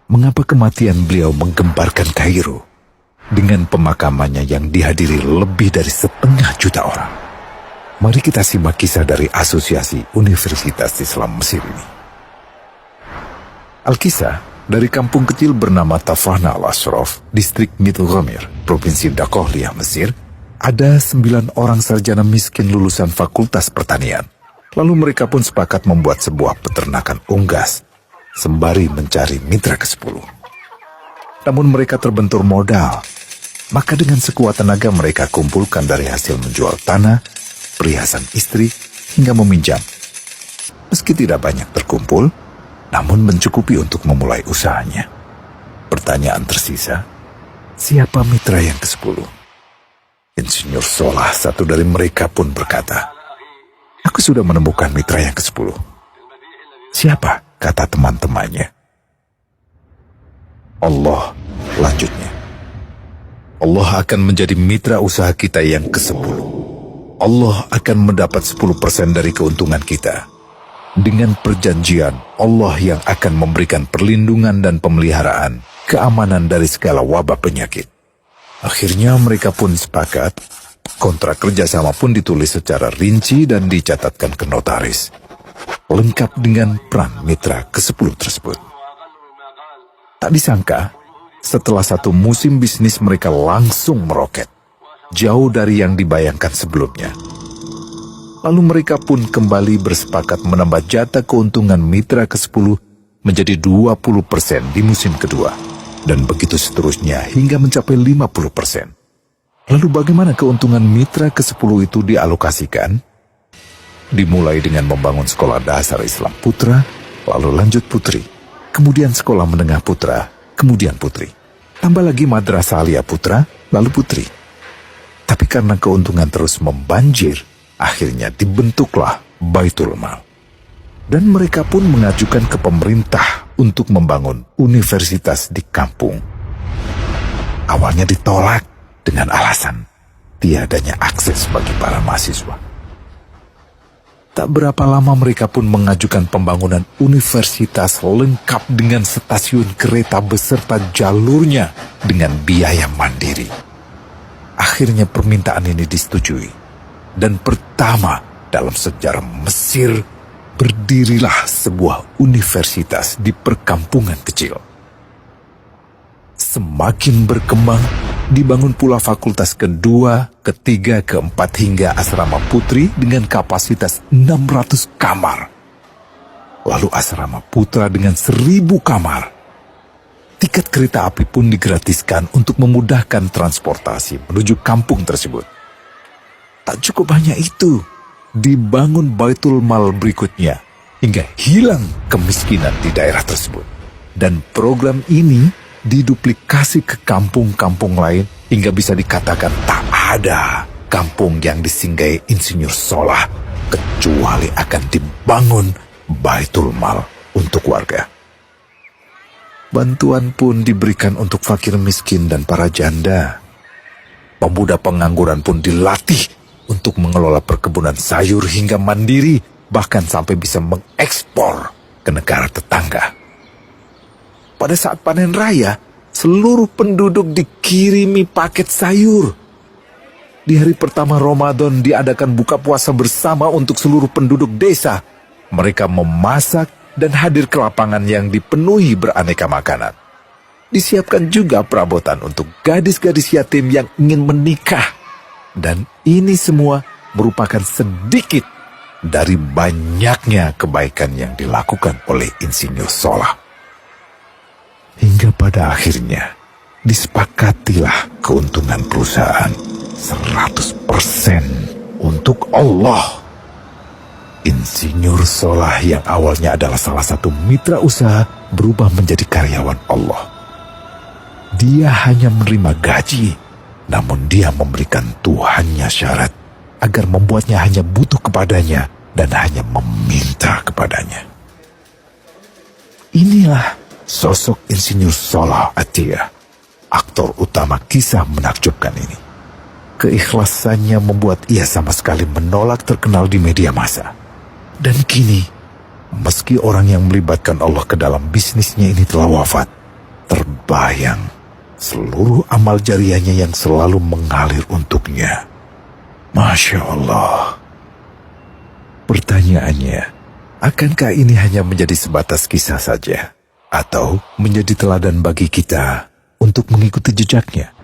mengapa kematian beliau menggemparkan Kairo dengan pemakamannya yang dihadiri lebih dari 1,5 juta orang. Mari kita simak kisah dari Asosiasi Universitas Islam Mesir ini. Al-Kisah dari kampung kecil bernama Tafana al-Ashraf, distrik Mitghamir, provinsi Dakohliyah, Mesir. Ada 9 orang sarjana miskin lulusan Fakultas Pertanian. Lalu mereka pun sepakat membuat sebuah peternakan unggas sembari mencari mitra ke-10. Namun mereka terbentur modal. Maka dengan sekuat tenaga mereka kumpulkan dari hasil menjual tanah, perhiasan istri, hingga meminjam. Meski tidak banyak terkumpul, namun mencukupi untuk memulai usahanya. Pertanyaan tersisa, siapa mitra yang ke-10? Insinyur Solah, satu dari mereka pun berkata, "Aku sudah menemukan mitra yang ke-10. Siapa?" kata teman-temannya. Allah, lanjutnya. Allah akan menjadi mitra usaha kita yang ke-10. Allah akan mendapat 10% dari keuntungan kita. Dengan perjanjian, Allah yang akan memberikan perlindungan dan pemeliharaan, keamanan dari segala wabah penyakit. Akhirnya mereka pun sepakat. Kontrak kerjasama pun ditulis secara rinci dan dicatatkan ke notaris, lengkap dengan peran mitra ke-10 tersebut. Tak disangka, setelah 1 musim bisnis mereka langsung meroket, jauh dari yang dibayangkan sebelumnya. Lalu mereka pun kembali bersepakat menambah jatah keuntungan mitra ke-10 menjadi 20% di musim kedua, dan begitu seterusnya hingga mencapai 50%. Lalu bagaimana keuntungan mitra ke-10 itu dialokasikan? Dimulai dengan membangun sekolah dasar Islam putra, lalu lanjut putri, kemudian sekolah menengah putra, kemudian putri. Tambah lagi madrasah aliyah putra, lalu putri. Tapi karena keuntungan terus membanjir, akhirnya dibentuklah Baitul Mal. Dan mereka pun mengajukan ke pemerintah untuk membangun universitas di kampung. Awalnya ditolak dengan alasan tiadanya akses bagi para mahasiswa. Tak berapa lama mereka pun mengajukan pembangunan universitas lengkap dengan stasiun kereta beserta jalurnya dengan biaya mandiri. Akhirnya permintaan ini disetujui. Dan pertama dalam sejarah Mesir, berdirilah sebuah universitas di perkampungan kecil. Semakin berkembang, dibangun pula fakultas kedua, ketiga, keempat hingga asrama putri dengan kapasitas 600 kamar. Lalu asrama putra dengan 1.000 kamar. Tiket kereta api pun digratiskan untuk memudahkan transportasi menuju kampung tersebut. Tak cukup hanya itu, dibangun Baitul Mal berikutnya hingga hilang kemiskinan di daerah tersebut. Dan program ini diduplikasi ke kampung-kampung lain hingga bisa dikatakan tak ada kampung yang disinggahi Insinyur Solah kecuali akan dibangun Baitul Mal untuk warga. Bantuan pun diberikan untuk fakir miskin dan para janda. Pemuda pengangguran pun dilatih untuk mengelola perkebunan sayur hingga mandiri, bahkan sampai bisa mengekspor ke negara tetangga. Pada saat panen raya, seluruh penduduk dikirimi paket sayur. Di hari pertama Ramadan diadakan buka puasa bersama untuk seluruh penduduk desa. Mereka memasak dan hadir ke lapangan yang dipenuhi beraneka makanan. Disiapkan juga perabotan untuk gadis-gadis yatim yang ingin menikah. Dan ini semua merupakan sedikit dari banyaknya kebaikan yang dilakukan oleh Insinyur Solah. Hingga pada akhirnya disepakatilah keuntungan perusahaan 100% untuk Allah. Insinyur Solah yang awalnya adalah salah satu mitra usaha berubah menjadi karyawan Allah. Dia hanya menerima gaji, namun dia memberikan Tuhannya syarat agar membuatnya hanya butuh kepadanya dan hanya meminta kepadanya. Inilah sosok Insinyur Solah Atiyah, aktor utama kisah menakjubkan ini. Keikhlasannya membuat ia sama sekali menolak terkenal di media massa. Dan kini, meski orang yang melibatkan Allah ke dalam bisnisnya ini telah wafat, terbayang seluruh amal jariahnya yang selalu mengalir untuknya. Masya Allah. Pertanyaannya, akankah ini hanya menjadi sebatas kisah saja? Atau menjadi teladan bagi kita untuk mengikuti jejaknya?